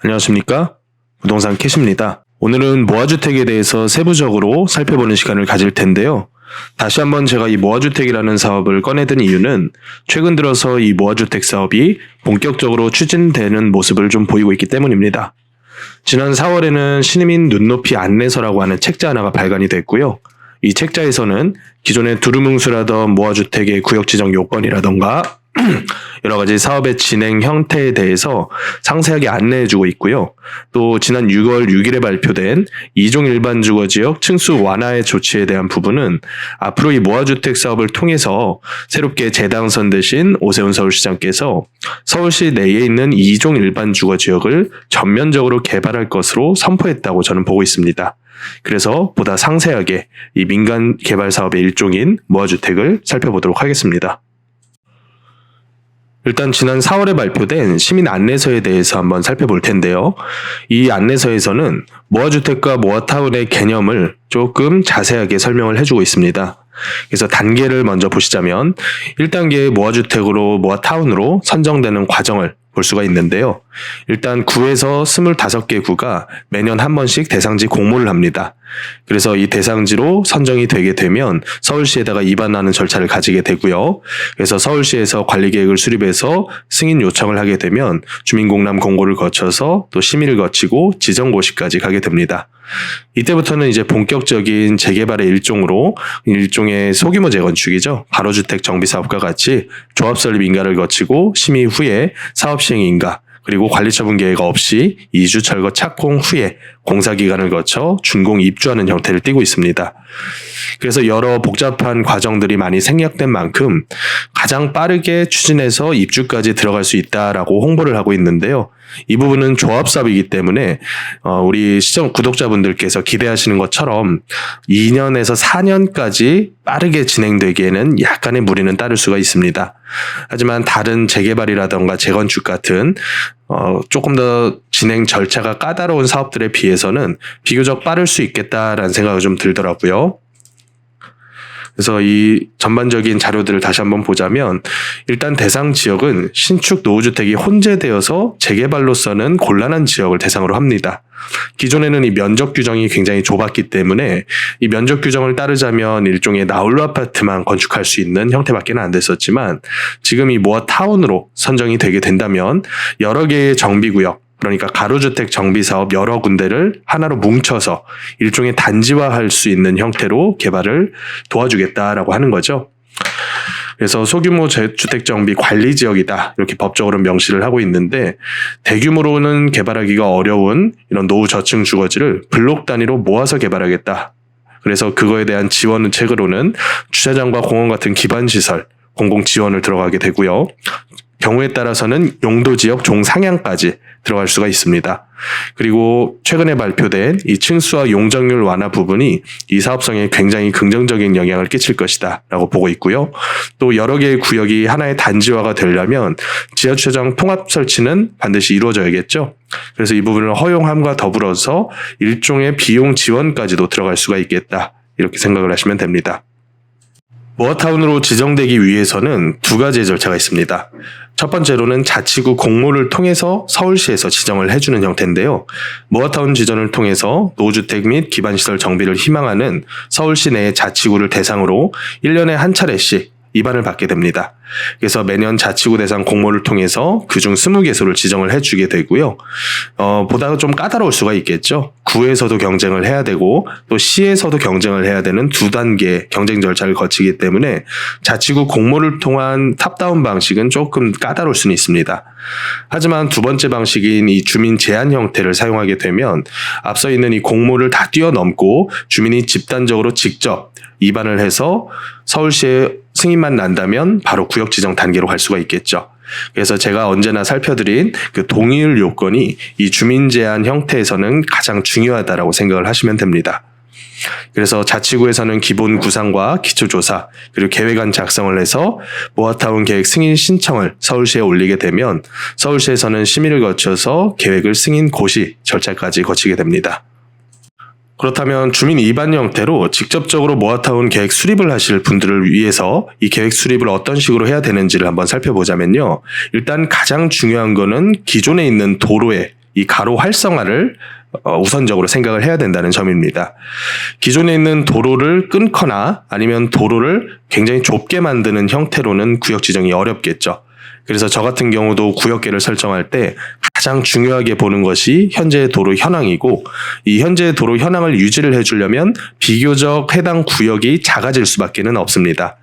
안녕하십니까? 부동산 캐시입니다. 오늘은 모아주택에 대해서 세부적으로 살펴보는 시간을 가질 텐데요. 다시 한번 제가 이 모아주택이라는 사업을 꺼내든 이유는 최근 들어서 이 모아주택 사업이 본격적으로 추진되는 모습을 좀 보이고 있기 때문입니다. 지난 4월에는 신임인 눈높이 안내서라고 하는 책자 하나가 발간이 됐고요. 이 책자에서는 기존에 두루뭉술하던 모아주택의 구역 지정 요건이라던가 여러 가지 사업의 진행 형태에 대해서 상세하게 안내해주고 있고요. 또 지난 6월 6일에 발표된 2종 일반 주거지역 층수 완화의 조치에 대한 부분은 앞으로 이 모아주택 사업을 통해서 새롭게 재당선되신 오세훈 서울시장께서 서울시 내에 있는 2종 일반 주거지역을 전면적으로 개발할 것으로 선포했다고 저는 보고 있습니다. 그래서 보다 상세하게 이 민간 개발 사업의 일종인 모아주택을 살펴보도록 하겠습니다. 일단 지난 4월에 발표된 시민 안내서에 대해서 한번 살펴볼 텐데요. 이 안내서에서는 모아주택과 모아타운의 개념을 조금 자세하게 설명을 해주고 있습니다. 그래서 단계를 먼저 보시자면 1단계의 모아주택으로 모아타운으로 선정되는 과정을 볼 수가 있는데요. 일단 구에서 25개 구가 매년 한 번씩 대상지 공모를 합니다. 그래서 이 대상지로 선정이 되게 되면 서울시에다가 입안하는 절차를 가지게 되고요. 그래서 서울시에서 관리계획을 수립해서 승인 요청을 하게 되면 주민공람 공고를 거쳐서 또 심의를 거치고 지정고시까지 가게 됩니다. 이때부터는 이제 본격적인 재개발의 일종의 소규모 재건축이죠. 가로주택 정비사업과 같이 조합 설립 인가를 거치고 심의 후에 사업 시행 인가 그리고 관리처분 계획 없이 이주 철거 착공 후에 공사기간을 거쳐 준공 입주하는 형태를 띠고 있습니다. 그래서 여러 복잡한 과정들이 많이 생략된 만큼 가장 빠르게 추진해서 입주까지 들어갈 수 있다라고 홍보를 하고 있는데요. 이 부분은 조합사업이기 때문에 우리 시청 구독자분들께서 기대하시는 것처럼 2년에서 4년까지 빠르게 진행되기에는 약간의 무리는 따를 수가 있습니다. 하지만 다른 재개발이라던가 재건축 같은 조금 더 진행 절차가 까다로운 사업들에 비해서는 비교적 빠를 수 있겠다라는 생각이 좀 들더라고요. 그래서 이 전반적인 자료들을 다시 한번 보자면 일단 대상 지역은 신축 노후주택이 혼재되어서 재개발로서는 곤란한 지역을 대상으로 합니다. 기존에는 이 면적 규정이 굉장히 좁았기 때문에 이 면적 규정을 따르자면 일종의 나홀로 아파트만 건축할 수 있는 형태밖에 안 됐었지만 지금 이 모아타운으로 선정이 되게 된다면 여러 개의 정비구역 그러니까 가로주택 정비사업 여러 군데를 하나로 뭉쳐서 일종의 단지화할 수 있는 형태로 개발을 도와주겠다라고 하는 거죠. 그래서 소규모 주택 정비 관리 지역이다 이렇게 법적으로 명시를 하고 있는데 대규모로는 개발하기가 어려운 이런 노후 저층 주거지를 블록 단위로 모아서 개발하겠다. 그래서 그거에 대한 지원책으로는 주차장과 공원 같은 기반 시설 공공 지원을 들어가게 되고요. 경우에 따라서는 용도 지역 종상향까지 들어갈 수가 있습니다. 그리고 최근에 발표된 이 층수와 용적률 완화 부분이 이 사업성에 굉장히 긍정적인 영향을 끼칠 것이다 라고 보고 있고요. 또 여러 개의 구역이 하나의 단지화가 되려면 지하주차장 통합 설치는 반드시 이루어져야겠죠. 그래서 이 부분을 허용함과 더불어서 일종의 비용 지원까지도 들어갈 수가 있겠다 이렇게 생각을 하시면 됩니다. 모아타운으로 지정되기 위해서는 두 가지의 절차가 있습니다. 첫 번째로는 자치구 공모를 통해서 서울시에서 지정을 해주는 형태인데요. 모아타운 지정을 통해서 노후주택 및 기반시설 정비를 희망하는 서울시 내의 자치구를 대상으로 1년에 한 차례씩 입안을 받게 됩니다. 그래서 매년 자치구 대상 공모를 통해서 그중 20개소를 지정을 해주게 되고요. 보다 좀 까다로울 수가 있겠죠. 구에서도 경쟁을 해야 되고 또 시에서도 경쟁을 해야 되는 두 단계 경쟁 절차를 거치기 때문에 자치구 공모를 통한 탑다운 방식은 조금 까다로울 수는 있습니다. 하지만 두 번째 방식인 이 주민 제한 형태를 사용하게 되면 앞서 있는 이 공모를 다 뛰어넘고 주민이 집단적으로 직접 입안을 해서 서울시에 승인만 난다면 바로 구역 지정 단계로 갈 수가 있겠죠. 그래서 제가 언제나 살펴드린 그 동의율 요건이 이 주민 제한 형태에서는 가장 중요하다라고 생각을 하시면 됩니다. 그래서 자치구에서는 기본 구상과 기초조사 그리고 계획안 작성을 해서 모아타운 계획 승인 신청을 서울시에 올리게 되면 서울시에서는 심의를 거쳐서 계획을 승인 고시 절차까지 거치게 됩니다. 그렇다면 주민 입안 형태로 직접적으로 모아타운 계획 수립을 하실 분들을 위해서 이 계획 수립을 어떤 식으로 해야 되는지를 한번 살펴보자면요. 일단 가장 중요한 거는 기존에 있는 도로의 이 가로 활성화를 우선적으로 생각을 해야 된다는 점입니다. 기존에 있는 도로를 끊거나 아니면 도로를 굉장히 좁게 만드는 형태로는 구역 지정이 어렵겠죠. 그래서 저 같은 경우도 구역계를 설정할 때 가장 중요하게 보는 것이 현재의 도로 현황이고, 이 현재의 도로 현황을 유지를 해주려면 비교적 해당 구역이 작아질 수밖에는 없습니다.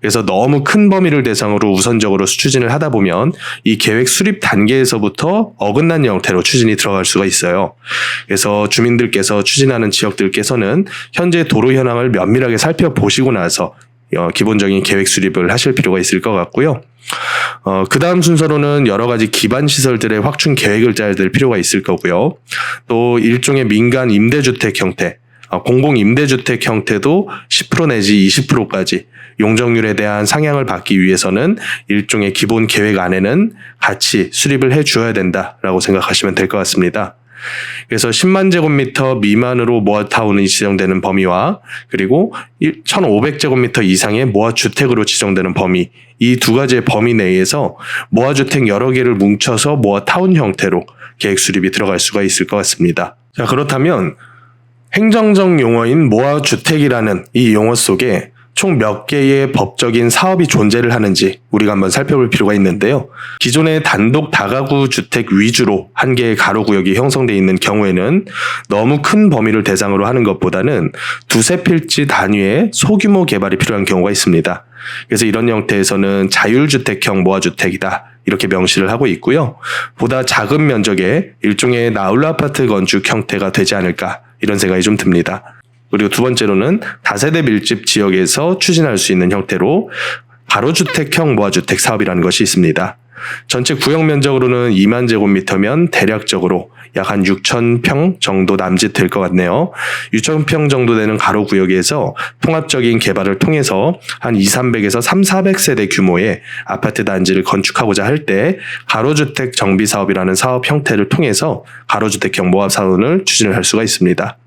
그래서 너무 큰 범위를 대상으로 우선적으로 추진을 하다 보면 이 계획 수립 단계에서부터 어긋난 형태로 추진이 들어갈 수가 있어요. 그래서 주민들께서 추진하는 지역들께서는 현재 도로 현황을 면밀하게 살펴보시고 나서 기본적인 계획 수립을 하실 필요가 있을 것 같고요. 그 다음 순서로는 여러 가지 기반 시설들의 확충 계획을 짜야 될 필요가 있을 거고요. 또 일종의 민간 임대주택 형태, 공공 임대주택 형태도 10% 내지 20%까지 용적률에 대한 상향을 받기 위해서는 일종의 기본 계획 안에는 같이 수립을 해 주어야 된다라고 생각하시면 될 것 같습니다. 그래서 10만 제곱미터 미만으로 모아타운이 지정되는 범위와 그리고 1,500제곱미터 이상의 모아주택으로 지정되는 범위, 이 두 가지의 범위 내에서 모아주택 여러 개를 뭉쳐서 모아타운 형태로 계획 수립이 들어갈 수가 있을 것 같습니다. 자, 그렇다면 행정적 용어인 모아주택이라는 이 용어 속에 총 몇 개의 법적인 사업이 존재를 하는지 우리가 한번 살펴볼 필요가 있는데요. 기존의 단독 다가구 주택 위주로 한 개의 가로구역이 형성되어 있는 경우에는 너무 큰 범위를 대상으로 하는 것보다는 두세 필지 단위의 소규모 개발이 필요한 경우가 있습니다. 그래서 이런 형태에서는 자율주택형 모아주택이다, 이렇게 명시를 하고 있고요. 보다 작은 면적의 일종의 나홀로 아파트 건축 형태가 되지 않을까, 이런 생각이 좀 듭니다. 그리고 두 번째로는 다세대 밀집 지역에서 추진할 수 있는 형태로 가로주택형 모아주택 사업이라는 것이 있습니다. 전체 구역 면적으로는 2만 제곱미터면 대략적으로 약 한 6,000평 정도 남짓 될 것 같네요. 6,000평 정도 되는 가로구역에서 통합적인 개발을 통해서 한 200~300에서 300~400세대 규모의 아파트 단지를 건축하고자 할 때 가로주택 정비사업이라는 사업 형태를 통해서 가로주택형 모아사업을 추진을 할 수가 있습니다.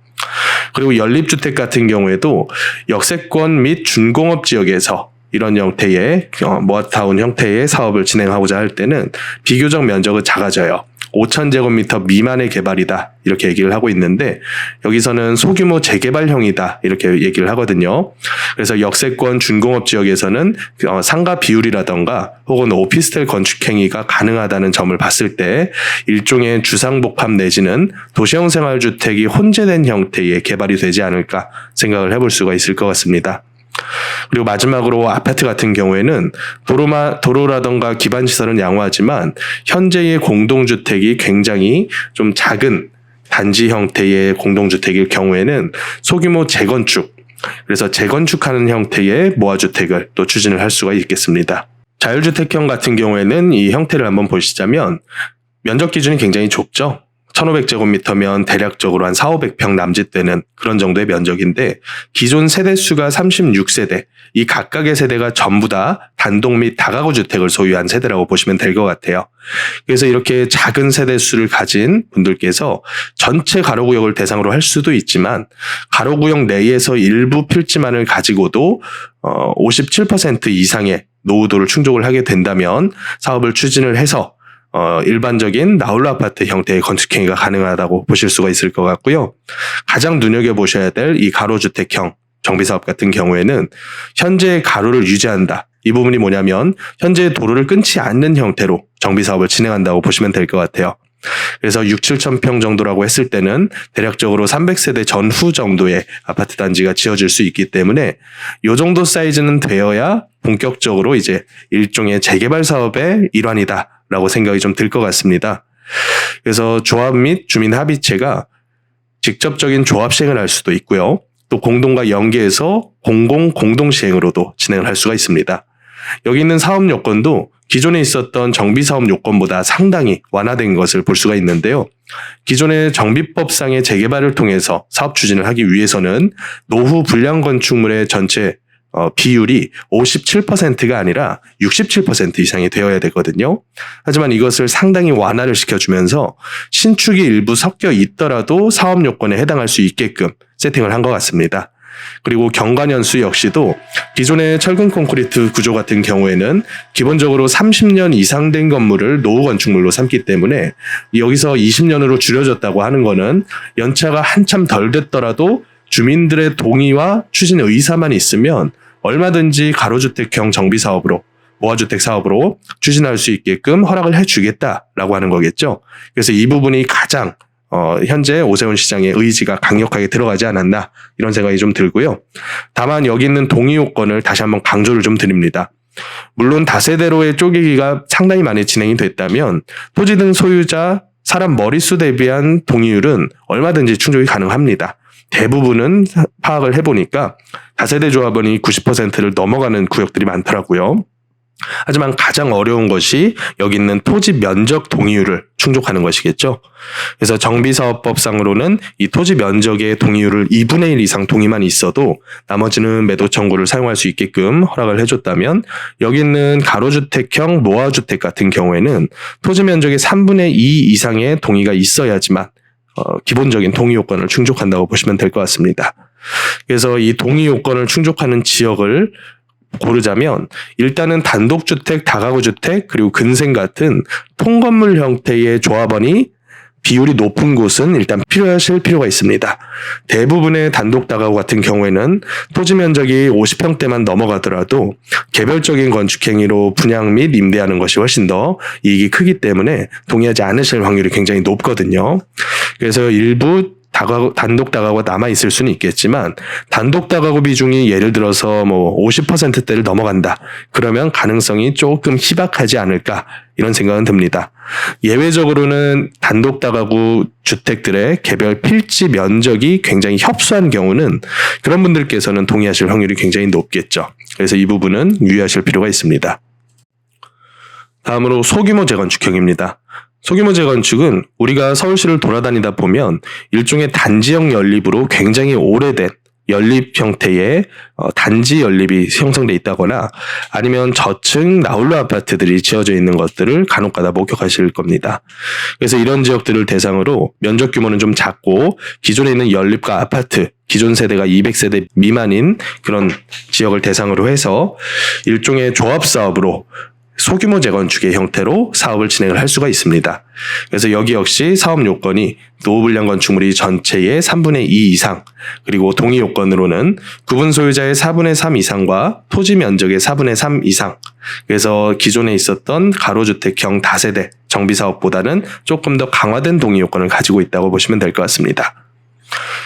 그리고 연립주택 같은 경우에도 역세권 및 준공업 지역에서 이런 형태의 모아타운 형태의 사업을 진행하고자 할 때는 비교적 면적은 작아져요. 5,000제곱미터 미만의 개발이다, 이렇게 얘기를 하고 있는데 여기서는 소규모 재개발형이다, 이렇게 얘기를 하거든요. 그래서 역세권 준공업 지역에서는 상가 비율이라던가 혹은 오피스텔 건축 행위가 가능하다는 점을 봤을 때 일종의 주상복합 내지는 도시형 생활주택이 혼재된 형태의 개발이 되지 않을까 생각을 해볼 수가 있을 것 같습니다. 그리고 마지막으로 아파트 같은 경우에는 도로라던가 기반시설은 양호하지만 현재의 공동주택이 굉장히 좀 작은 단지 형태의 공동주택일 경우에는 소규모 재건축, 그래서 재건축하는 형태의 모아주택을 또 추진을 할 수가 있겠습니다. 자율주택형 같은 경우에는 이 형태를 한번 보시자면 면적 기준이 굉장히 좁죠. 1,500제곱미터면 대략적으로 한 400~500평 남짓 되는 그런 정도의 면적인데 기존 세대수가 36세대, 이 각각의 세대가 전부 다 단독 및 다가구 주택을 소유한 세대라고 보시면 될 것 같아요. 그래서 이렇게 작은 세대수를 가진 분들께서 전체 가로구역을 대상으로 할 수도 있지만 가로구역 내에서 일부 필지만을 가지고도 57% 이상의 노후도를 충족을 하게 된다면 사업을 추진을 해서 일반적인 나홀로 아파트 형태의 건축행위가 가능하다고 보실 수가 있을 것 같고요. 가장 눈여겨보셔야 될 이 가로주택형 정비사업 같은 경우에는 현재의 가로를 유지한다. 이 부분이 뭐냐면 현재의 도로를 끊지 않는 형태로 정비사업을 진행한다고 보시면 될 것 같아요. 그래서 6,000~7,000평 정도라고 했을 때는 대략적으로 300세대 전후 정도의 아파트 단지가 지어질 수 있기 때문에 이 정도 사이즈는 되어야 본격적으로 이제 일종의 재개발 사업의 일환이다라고 생각이 좀 들 것 같습니다. 그래서 조합 및 주민 합의체가 직접적인 조합 시행을 할 수도 있고요. 또 공동과 연계해서 공동 시행으로도 진행을 할 수가 있습니다. 여기 있는 사업 요건도 기존에 있었던 정비사업 요건보다 상당히 완화된 것을 볼 수가 있는데요. 기존의 정비법상의 재개발을 통해서 사업 추진을 하기 위해서는 노후 불량 건축물의 전체 비율이 57%가 아니라 67% 이상이 되어야 되거든요. 하지만 이것을 상당히 완화를 시켜주면서 신축이 일부 섞여 있더라도 사업 요건에 해당할 수 있게끔 세팅을 한 것 같습니다. 그리고 경관연수 역시도 기존의 철근 콘크리트 구조 같은 경우에는 기본적으로 30년 이상 된 건물을 노후 건축물로 삼기 때문에 여기서 20년으로 줄여졌다고 하는 거는 연차가 한참 덜 됐더라도 주민들의 동의와 추진 의사만 있으면 얼마든지 가로주택형 정비사업으로 모아주택 사업으로 추진할 수 있게끔 허락을 해주겠다라고 하는 거겠죠. 그래서 이 부분이 가장 현재 오세훈 시장의 의지가 강력하게 들어가지 않았나 이런 생각이 좀 들고요. 다만 여기 있는 동의 요건을 다시 한번 강조를 좀 드립니다. 물론 다세대로의 쪼개기가 상당히 많이 진행이 됐다면 토지 등 소유자 사람 머릿수 대비한 동의율은 얼마든지 충족이 가능합니다. 대부분은 파악을 해보니까 다세대 조합원이 90%를 넘어가는 구역들이 많더라고요. 하지만 가장 어려운 것이 여기 있는 토지 면적 동의율을 충족하는 것이겠죠. 그래서 정비사업법상으로는 이 토지 면적의 동의율을 2분의 1 이상 동의만 있어도 나머지는 매도 청구를 사용할 수 있게끔 허락을 해줬다면 여기 있는 가로주택형 노화주택 같은 경우에는 토지 면적의 3분의 2 이상의 동의가 있어야지만 기본적인 동의 요건을 충족한다고 보시면 될 것 같습니다. 그래서 이 동의 요건을 충족하는 지역을 고르자면 일단은 단독주택, 다가구주택, 그리고 근생 같은 통건물 형태의 조합원이 비율이 높은 곳은 일단 필요하실 필요가 있습니다. 대부분의 단독 다가구 같은 경우에는 토지 면적이 50평대만 넘어가더라도 개별적인 건축 행위로 분양 및 임대하는 것이 훨씬 더 이익이 크기 때문에 동의하지 않으실 확률이 굉장히 높거든요. 그래서 일부 단독 다가구가 남아있을 수는 있겠지만 단독 다가구 비중이 예를 들어서 50%대를 넘어간다. 그러면 가능성이 조금 희박하지 않을까 이런 생각은 듭니다. 예외적으로는 단독 다가구 주택들의 개별 필지 면적이 굉장히 협소한 경우는 그런 분들께서는 동의하실 확률이 굉장히 높겠죠. 그래서 이 부분은 유의하실 필요가 있습니다. 다음으로 소규모 재건축형입니다. 소규모 재건축은 우리가 서울시를 돌아다니다 보면 일종의 단지형 연립으로 굉장히 오래된 연립 형태의 단지 연립이 형성돼 있다거나 아니면 저층 나홀로 아파트들이 지어져 있는 것들을 간혹가다 목격하실 겁니다. 그래서 이런 지역들을 대상으로 면적 규모는 좀 작고 기존에 있는 연립과 아파트 기존 세대가 200세대 미만인 그런 지역을 대상으로 해서 일종의 조합 사업으로 소규모 재건축의 형태로 사업을 진행을 할 수가 있습니다. 그래서 여기 역시 사업 요건이 노후불량 건축물이 전체의 3분의 2 이상 그리고 동의 요건으로는 구분 소유자의 4분의 3 이상과 토지 면적의 4분의 3 이상 그래서 기존에 있었던 가로주택형 다세대 정비사업보다는 조금 더 강화된 동의 요건을 가지고 있다고 보시면 될 것 같습니다.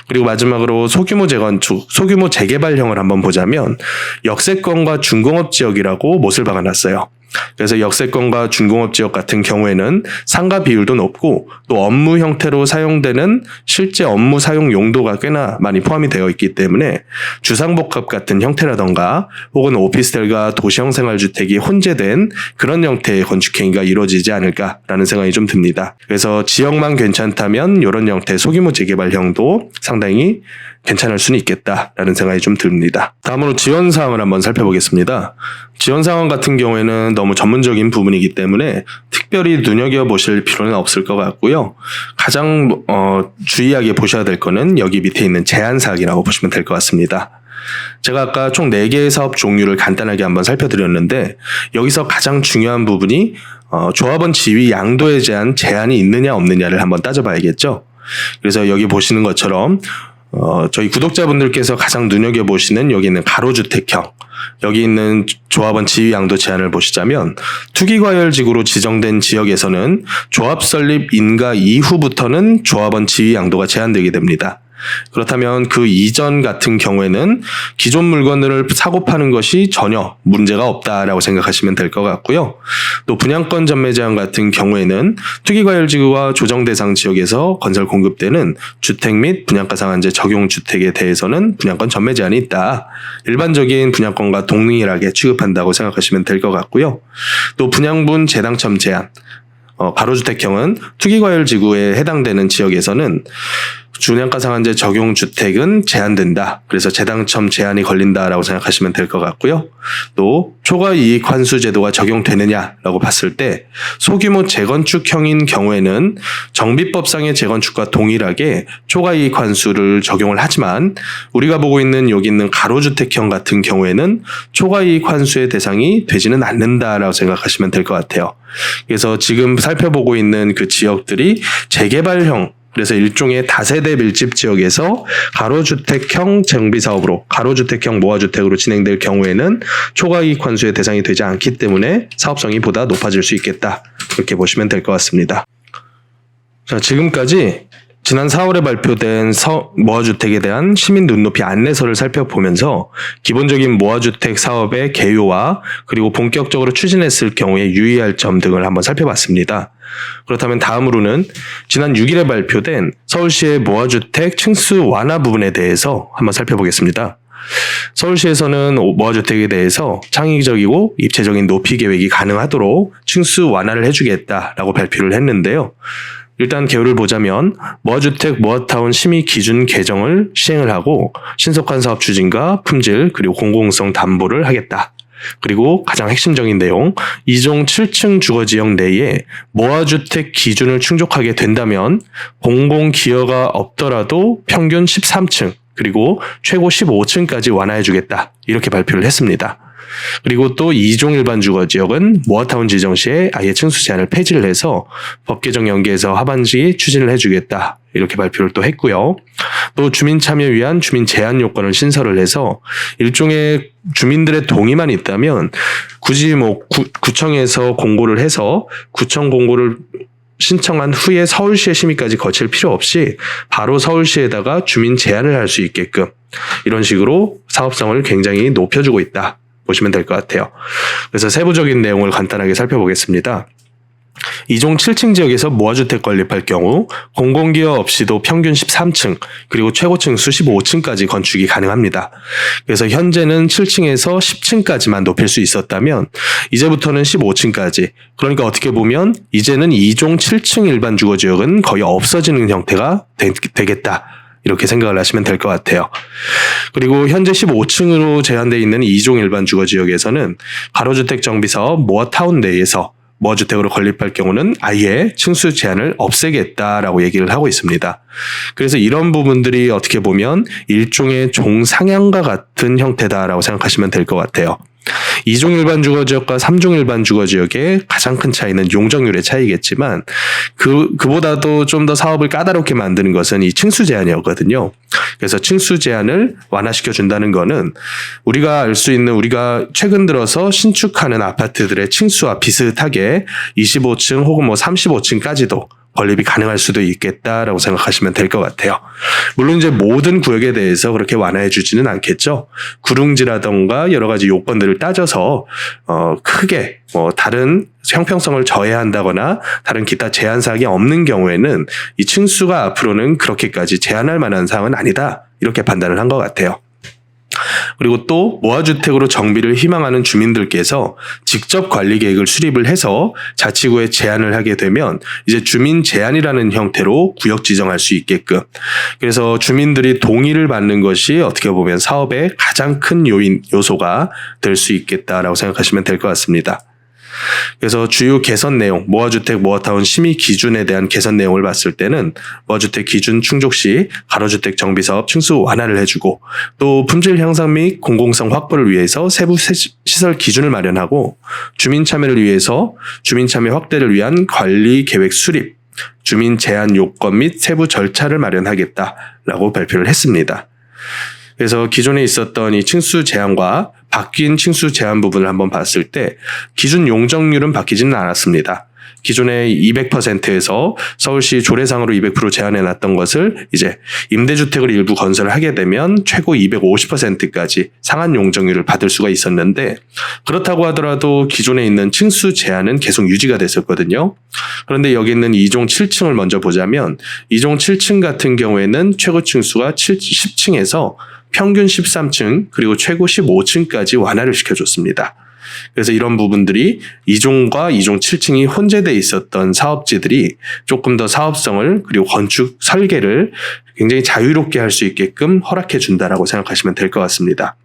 그리고 마지막으로 소규모 재건축, 소규모 재개발형을 한번 보자면 역세권과 준공업 지역이라고 못을 박아놨어요. 그래서 역세권과 준공업 지역 같은 경우에는 상가 비율도 높고 또 업무 형태로 사용되는 실제 업무 사용 용도가 꽤나 많이 포함이 되어 있기 때문에 주상복합 같은 형태라던가 혹은 오피스텔과 도시형 생활주택이 혼재된 그런 형태의 건축행위가 이루어지지 않을까라는 생각이 좀 듭니다. 그래서 지역만 괜찮다면 이런 형태의 소규모 재개발형도 상당히 괜찮을 수는 있겠다라는 생각이 좀 듭니다. 다음으로 지원 사항을 한번 살펴보겠습니다. 지원 사항 같은 경우에는 너무 전문적인 부분이기 때문에 특별히 눈여겨보실 필요는 없을 것 같고요. 가장 주의하게 보셔야 될 거는 여기 밑에 있는 제한 사항이라고 보시면 될 것 같습니다. 제가 아까 총 4개의 사업 종류를 간단하게 한번 살펴드렸는데 여기서 가장 중요한 부분이 조합원 지위 양도에 대한 제한이 있느냐 없느냐를 한번 따져봐야겠죠. 그래서 여기 보시는 것처럼 저희 구독자분들께서 가장 눈여겨보시는 여기 있는 가로주택형 여기 있는 조합원 지위 양도 제한을 보시자면 투기과열지구로 지정된 지역에서는 조합 설립 인가 이후부터는 조합원 지위 양도가 제한되게 됩니다. 그렇다면 그 이전 같은 경우에는 기존 물건들을 사고 파는 것이 전혀 문제가 없다라고 생각하시면 될 것 같고요. 또 분양권 전매 제한 같은 경우에는 투기과열지구와 조정 대상 지역에서 건설 공급되는 주택 및 분양가 상한제 적용 주택에 대해서는 분양권 전매 제한이 있다. 일반적인 분양권과 동일하게 취급한다고 생각하시면 될 것 같고요. 또 분양분 재당첨 제한 가로주택형은 투기과열지구에 해당되는 지역에서는 분양가 상한제 적용 주택은 제한된다. 그래서 재당첨 제한이 걸린다라고 생각하시면 될 것 같고요. 또 초과 이익 환수 제도가 적용되느냐라고 봤을 때 소규모 재건축형인 경우에는 정비법상의 재건축과 동일하게 초과 이익 환수를 적용을 하지만 우리가 보고 있는 여기 있는 가로주택형 같은 경우에는 초과 이익 환수의 대상이 되지는 않는다라고 생각하시면 될 것 같아요. 그래서 지금 살펴보고 있는 그 지역들이 재개발형, 그래서 일종의 다세대 밀집 지역에서 가로주택형 정비사업으로 가로주택형 모아주택으로 진행될 경우에는 초과이익 환수의 대상이 되지 않기 때문에 사업성이 보다 높아질 수 있겠다. 그렇게 보시면 될 것 같습니다. 자, 지금까지 지난 4월에 발표된 모아주택에 대한 시민 눈높이 안내서를 살펴보면서 기본적인 모아주택 사업의 개요와 그리고 본격적으로 추진했을 경우에 유의할 점 등을 한번 살펴봤습니다. 그렇다면 다음으로는 지난 6일에 발표된 서울시의 모아주택 층수 완화 부분에 대해서 한번 살펴보겠습니다. 서울시에서는 모아주택에 대해서 창의적이고 입체적인 높이 계획이 가능하도록 층수 완화를 해주겠다라고 발표를 했는데요. 일단 개요를 보자면 모아주택 모아타운 심의 기준 개정을 시행을 하고 신속한 사업 추진과 품질 그리고 공공성 담보를 하겠다. 그리고 가장 핵심적인 내용, 2종 7층 주거지역 내에 모아주택 기준을 충족하게 된다면 공공기여가 없더라도 평균 13층 그리고 최고 15층까지 완화해주겠다. 이렇게 발표를 했습니다. 그리고 또 2종 일반 주거지역은 모아타운 지정 시에 아예 층수 제한을 폐지를 해서 법 개정 연기해서 하반기 추진을 해주겠다. 이렇게 발표를 또 했고요. 또 주민 참여 위한 주민 제한 요건을 신설을 해서 일종의 주민들의 동의만 있다면 굳이 구청에서 공고를 해서 구청 공고를 신청한 후에 서울시의 심의까지 거칠 필요 없이 바로 서울시에다가 주민 제한을 할 수 있게끔 이런 식으로 사업성을 굉장히 높여주고 있다. 보시면 될 것 같아요. 그래서 세부적인 내용을 간단하게 살펴보겠습니다. 2종 7층 지역에서 모아주택 건립할 경우 공공기여 없이도 평균 13층 그리고 최고층 수 15층까지 건축이 가능합니다. 그래서 현재는 7층에서 10층까지만 높일 수 있었다면 이제부터는 15층까지, 그러니까 어떻게 보면 이제는 2종 7층 일반 주거지역은 거의 없어지는 형태가 되겠다. 이렇게 생각을 하시면 될 것 같아요. 그리고 현재 15층으로 제한되어 있는 2종 일반 주거지역에서는 가로주택 정비사업 모아타운 내에서 모아주택으로 건립할 경우는 아예 층수 제한을 없애겠다라고 얘기를 하고 있습니다. 그래서 이런 부분들이 어떻게 보면 일종의 종상향과 같은 형태다라고 생각하시면 될 것 같아요. 2종 일반 주거지역과 3종 일반 주거지역의 가장 큰 차이는 용적률의 차이겠지만 그보다도 좀 더 사업을 까다롭게 만드는 것은 이 층수 제한이었거든요. 그래서 층수 제한을 완화시켜 준다는 거는 우리가 알 수 있는, 우리가 최근 들어서 신축하는 아파트들의 층수와 비슷하게 25층 혹은 35층까지도 건립이 가능할 수도 있겠다라고 생각하시면 될 것 같아요. 물론 이제 모든 구역에 대해서 그렇게 완화해 주지는 않겠죠. 구릉지라던가 여러 가지 요건들을 따져서 크게 다른 형평성을 저해한다거나 다른 기타 제한 사항이 없는 경우에는 이 층수가 앞으로는 그렇게까지 제한할 만한 사항은 아니다. 이렇게 판단을 한 것 같아요. 그리고 또 모아주택으로 정비를 희망하는 주민들께서 직접 관리 계획을 수립을 해서 자치구에 제안을 하게 되면 이제 주민 제안이라는 형태로 구역 지정할 수 있게끔, 그래서 주민들이 동의를 받는 것이 어떻게 보면 사업의 가장 큰 요소가 될 수 있겠다라고 생각하시면 될 것 같습니다. 그래서 주요 개선 내용, 모아주택 모아타운 심의 기준에 대한 개선 내용을 봤을 때는 모아주택 기준 충족 시 가로주택 정비사업 층수 완화를 해주고, 또 품질 향상 및 공공성 확보를 위해서 세부 시설 기준을 마련하고, 주민 참여를 위해서 주민 참여 확대를 위한 관리 계획 수립, 주민 제한 요건 및 세부 절차를 마련하겠다라고 발표를 했습니다. 그래서 기존에 있었던 이 층수 제한과 바뀐 층수 제한 부분을 한번 봤을 때 기준 용적률은 바뀌지는 않았습니다. 기존에 200%에서 서울시 조례상으로 200% 제한해 놨던 것을 이제 임대주택을 일부 건설을 하게 되면 최고 250%까지 상한 용적률을 받을 수가 있었는데, 그렇다고 하더라도 기존에 있는 층수 제한은 계속 유지가 됐었거든요. 그런데 여기 있는 2종 7층을 먼저 보자면 2종 7층 같은 경우에는 최고 층수가 10층에서 평균 13층 그리고 최고 15층까지 완화를 시켜줬습니다. 그래서 이런 부분들이 2종과 2종 7층이 혼재되어 있었던 사업지들이 조금 더 사업성을 그리고 건축 설계를 굉장히 자유롭게 할 수 있게끔 허락해 준다라고 생각하시면 될 것 같습니다.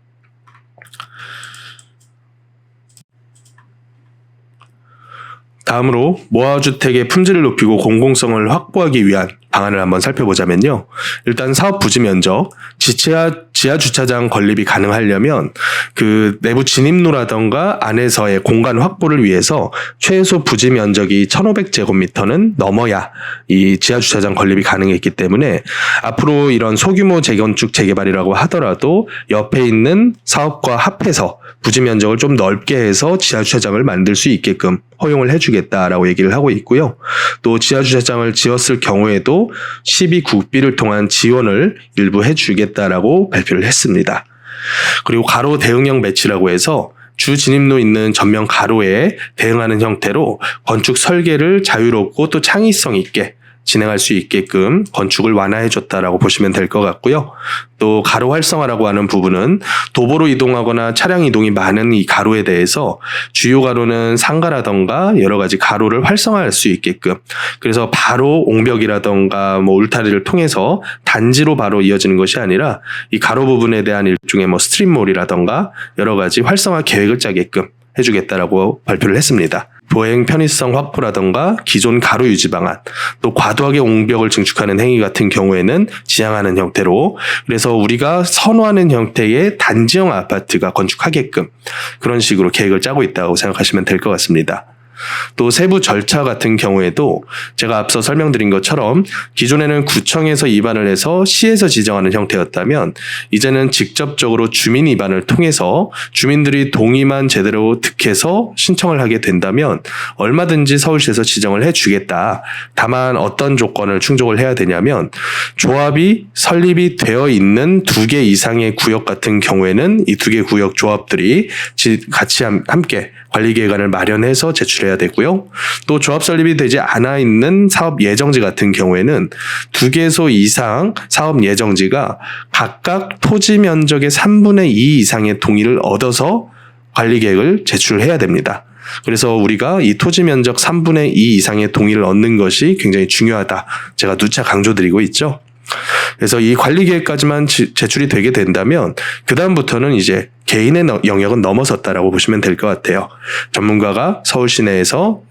다음으로 모아주택의 품질을 높이고 공공성을 확보하기 위한 방안을 한번 살펴보자면요. 일단 사업 부지 면적, 지하 주차장 건립이 가능하려면 그 내부 진입로라던가 안에서의 공간 확보를 위해서 최소 부지 면적이 1,500제곱미터는 넘어야 이 지하 주차장 건립이 가능했기 때문에 앞으로 이런 소규모 재건축 재개발이라고 하더라도 옆에 있는 사업과 합해서 부지 면적을 좀 넓게 해서 지하 주차장을 만들 수 있게끔 허용을 해주겠다라고 얘기를 하고 있고요. 또 지하 주차장을 지었을 경우에도 시비 국비를 통한 지원을 일부 해주겠다라고 발표를 했습니다. 그리고 가로 대응형 매치라고 해서 주 진입로 있는 전면 가로에 대응하는 형태로 건축 설계를 자유롭고 또 창의성 있게 진행할 수 있게끔 건축을 완화해줬다라고 보시면 될 것 같고요. 또 가로 활성화라고 하는 부분은 도보로 이동하거나 차량 이동이 많은 이 가로에 대해서 주요 가로는 상가라던가 여러 가지 가로를 활성화할 수 있게끔, 그래서 바로 옹벽이라던가 울타리를 통해서 단지로 바로 이어지는 것이 아니라 이 가로 부분에 대한 일종의 스트릿몰이라던가 여러 가지 활성화 계획을 짜게끔 해주겠다라고 발표를 했습니다. 보행 편의성 확보라던가 기존 가로 유지 방안, 또 과도하게 옹벽을 증축하는 행위 같은 경우에는 지양하는 형태로, 그래서 우리가 선호하는 형태의 단지형 아파트가 건축하게끔 그런 식으로 계획을 짜고 있다고 생각하시면 될 것 같습니다. 또 세부 절차 같은 경우에도 제가 앞서 설명드린 것처럼 기존에는 구청에서 입안을 해서 시에서 지정하는 형태였다면 이제는 직접적으로 주민 입안을 통해서 주민들이 동의만 제대로 득해서 신청을 하게 된다면 얼마든지 서울시에서 지정을 해주겠다. 다만 어떤 조건을 충족을 해야 되냐면 조합이 설립이 되어 있는 2개 이상의 구역 같은 경우에는 이 2개 구역 조합들이 같이 함께 관리계획안을 마련해서 제출해야 되고요. 또 조합 설립이 되지 않아 있는 사업 예정지 같은 경우에는 2개소 이상 사업 예정지가 각각 토지 면적의 3분의 2 이상의 동의를 얻어서 관리계획을 제출해야 됩니다. 그래서 우리가 이 토지 면적 3분의 2 이상의 동의를 얻는 것이 굉장히 중요하다. 제가 누차 강조드리고 있죠. 그래서 이 관리계획까지만 제출이 되게 된다면 그 다음부터는 이제 개인의 영역은 넘어섰다라고 보시면 될 것 같아요. 전문가가 서울 시내에서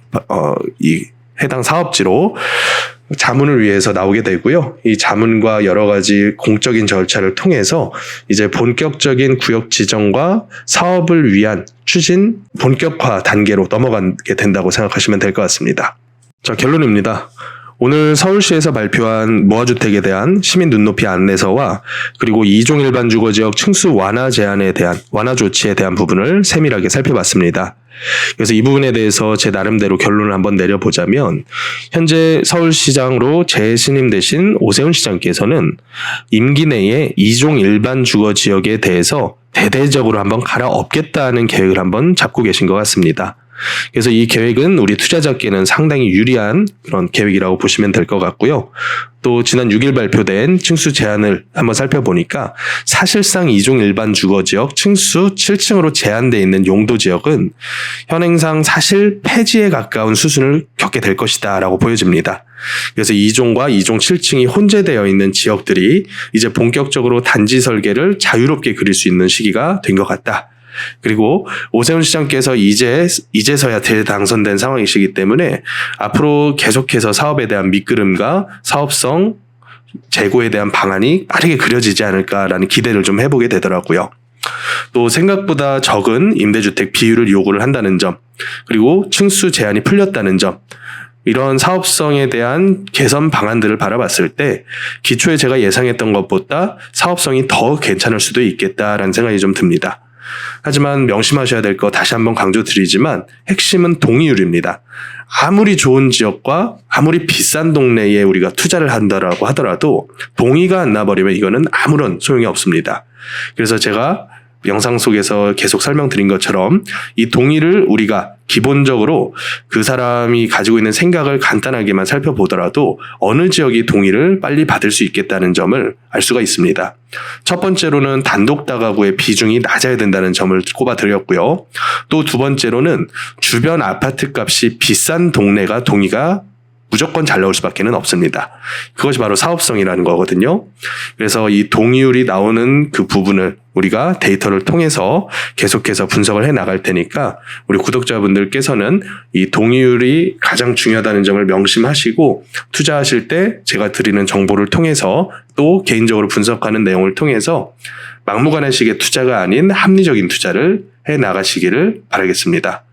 이 해당 사업지로 자문을 위해서 나오게 되고요. 이 자문과 여러 가지 공적인 절차를 통해서 이제 본격적인 구역 지정과 사업을 위한 추진 본격화 단계로 넘어가게 된다고 생각하시면 될 것 같습니다. 자, 결론입니다. 오늘 서울시에서 발표한 모아주택에 대한 시민 눈높이 안내서와 그리고 2종 일반 주거지역 층수 완화 제한에 대한 완화 조치에 대한 부분을 세밀하게 살펴봤습니다. 그래서 이 부분에 대해서 제 나름대로 결론을 한번 내려보자면 현재 서울시장으로 재신임되신 오세훈 시장께서는 임기 내에 2종 일반 주거지역에 대해서 대대적으로 한번 갈아엎겠다는 계획을 한번 잡고 계신 것 같습니다. 그래서 이 계획은 우리 투자자께는 상당히 유리한 그런 계획이라고 보시면 될 것 같고요. 또 지난 6일 발표된 층수 제한을 한번 살펴보니까 사실상 2종 일반 주거지역 층수 7층으로 제한되어 있는 용도지역은 현행상 사실 폐지에 가까운 수준을 겪게 될 것이다 라고 보여집니다. 그래서 2종과 2종 7층이 혼재되어 있는 지역들이 이제 본격적으로 단지 설계를 자유롭게 그릴 수 있는 시기가 된 것 같다. 그리고 오세훈 시장께서 이제서야 대당선된 상황이시기 때문에 앞으로 계속해서 사업에 대한 밑그림과 사업성 제고에 대한 방안이 빠르게 그려지지 않을까라는 기대를 좀 해보게 되더라고요. 또 생각보다 적은 임대주택 비율을 요구를 한다는 점, 그리고 층수 제한이 풀렸다는 점, 이런 사업성에 대한 개선 방안들을 바라봤을 때 기초에 제가 예상했던 것보다 사업성이 더 괜찮을 수도 있겠다라는 생각이 좀 듭니다. 하지만 명심하셔야 될 거 다시 한번 강조드리지만 핵심은 동의율입니다. 아무리 좋은 지역과 아무리 비싼 동네에 우리가 투자를 한다라고 하더라도 동의가 안 나버리면 이거는 아무런 소용이 없습니다. 그래서 제가 영상 속에서 계속 설명드린 것처럼 이 동의를 우리가 기본적으로 그 사람이 가지고 있는 생각을 간단하게만 살펴보더라도 어느 지역이 동의를 빨리 받을 수 있겠다는 점을 알 수가 있습니다. 첫 번째로는 단독 다가구의 비중이 낮아야 된다는 점을 꼽아드렸고요. 또 두 번째로는 주변 아파트 값이 비싼 동네가 동의가 무조건 잘 나올 수밖에 없습니다. 그것이 바로 사업성이라는 거거든요. 그래서 이 동의율이 나오는 그 부분을 우리가 데이터를 통해서 계속해서 분석을 해 나갈 테니까 우리 구독자분들께서는 이 동의율이 가장 중요하다는 점을 명심하시고 투자하실 때 제가 드리는 정보를 통해서 또 개인적으로 분석하는 내용을 통해서 막무가내식의 투자가 아닌 합리적인 투자를 해 나가시기를 바라겠습니다.